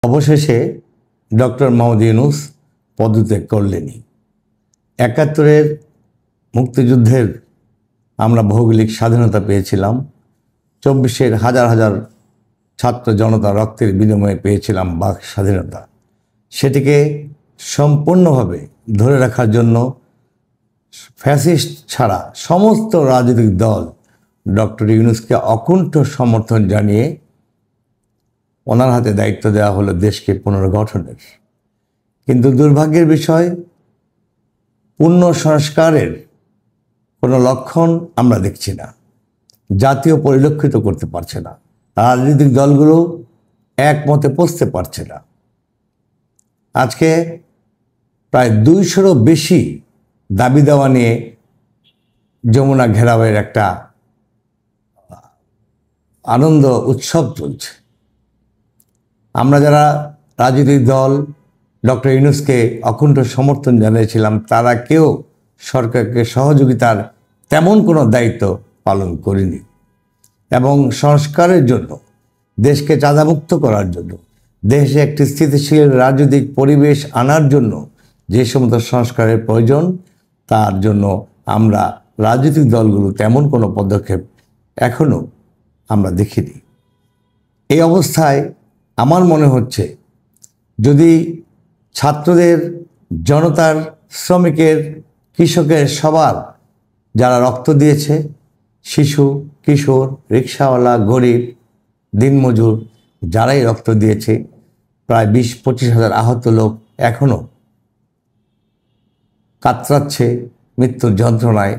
অবশেষে ডক্টর মোহাম্মদ ইউনূস পদত্যাগ করলেনই। ৭১-এর মুক্তিযুদ্ধের আমরা ভৌগোলিক স্বাধীনতা পেয়েছিলাম, ২৪-এর হাজার হাজার ছাত্র জনতা রক্তের বিনিময়ে পেয়েছিলাম বাক স্বাধীনতা। সেটিকে সম্পূর্ণভাবে ধরে রাখার জন্য ফ্যাসিস্ট ছাড়া সমস্ত রাজনৈতিক দল ডক্টর ইউনূসকে অকুণ্ঠ সমর্থন জানিয়ে ওনার হাতে দায়িত্ব দেওয়া হলো দেশকে পুনর্গঠনের। কিন্তু দুর্ভাগ্যের বিষয়, পূর্ণ সংস্কারের কোনো লক্ষণ আমরা দেখছি না, জাতীয় পরিলক্ষিত করতে পারছে না, রাজনৈতিক দলগুলো একমতে পৌঁছতে পারছে না। আজকে প্রায় ২০০-রও বেশি দাবি দেওয়া নিয়ে যমুনা ঘেরাওয়ের একটা আনন্দ উৎসব চলছে। আমরা যারা রাজনৈতিক দল ডক্টর ইউনূসকে অকুণ্ঠ সমর্থন জানিয়েছিলাম, তারা কেউ সরকারকে সহযোগিতার তেমন কোনো দায়িত্ব পালন করিনি। এবং সংস্কারের জন্য, দেশকে চাঁদামুক্ত করার জন্য, দেশে একটি স্থিতিশীল রাজনৈতিক পরিবেশ আনার জন্য যে সমস্ত সংস্কারের প্রয়োজন, তার জন্য আমরা রাজনৈতিক দলগুলো তেমন কোনো পদক্ষেপ এখনও আমরা দেখিনি। এই অবস্থায় আমার মনে হচ্ছে, যদি ছাত্রদের, জনতার, শ্রমিকের, কৃষকের, সবার যারা রক্ত দিয়েছে, শিশু, কিশোর, রিকশাওয়ালা, গরিব, দিনমজুর যারাই রক্ত দিয়েছে, প্রায় ২০-২৫ হাজার আহত লোক এখনও কাতরাচ্ছে মৃত্যুর যন্ত্রণায়,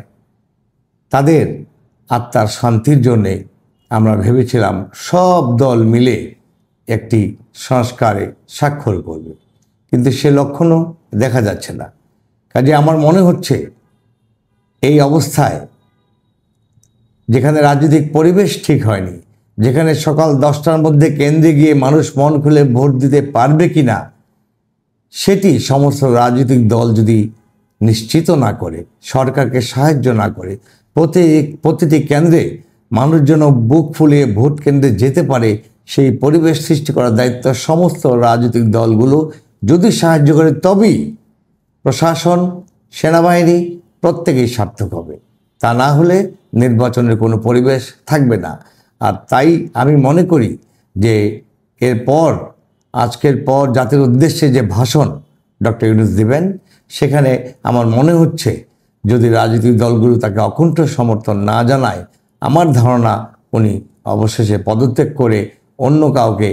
তাদের আত্মার শান্তির জন্যে আমরা ভেবেছিলাম সব দল মিলে একটি সংস্কারে স্বাক্ষর করবে, কিন্তু সে লক্ষণও দেখা যাচ্ছে না। কাজে আমার মনে হচ্ছে, এই অবস্থায়, যেখানে রাজনৈতিক পরিবেশ ঠিক হয়নি, যেখানে সকাল 10টার মধ্যে কেন্দ্রে গিয়ে মানুষ মন খুলে ভোট দিতে পারবে কি না, সেটি সমস্ত রাজনৈতিক দল যদি নিশ্চিত না করে, সরকারকে সাহায্য না করে, প্রতিটি কেন্দ্রে মানুষ যেন বুক ফুলিয়ে ভোট কেন্দ্রে যেতে পারে, সেই পরিবেশ সৃষ্টি করার দায়িত্ব সমস্ত রাজনৈতিক দলগুলো যদি সাহায্য করে, তবেই প্রশাসন, সেনাবাহিনী প্রত্যেকেই সার্থক হবে। তা না হলে নির্বাচনের কোনো পরিবেশ থাকবে না। আর তাই আমি মনে করি যে এরপর, আজকের পর জাতির উদ্দেশ্যে যে ভাষণ ডক্টর ইউনূস দেবেন, সেখানে আমার মনে হচ্ছে, যদি রাজনৈতিক দলগুলো তাকে অকুণ্ঠ সমর্থন না জানায়, আমার ধারণা উনি অবশেষে পদত্যাগ করে অন্য কাউকে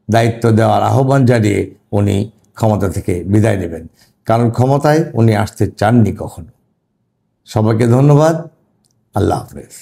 দায়িত্ব দেওয়ার আহ্বান জানিয়ে উনি ক্ষমতা থেকে বিদায় নেবেন। কারণ ক্ষমতায় উনি আসতে চাননি কখনো। সবাইকে ধন্যবাদ। আল্লাহ হাফেজ।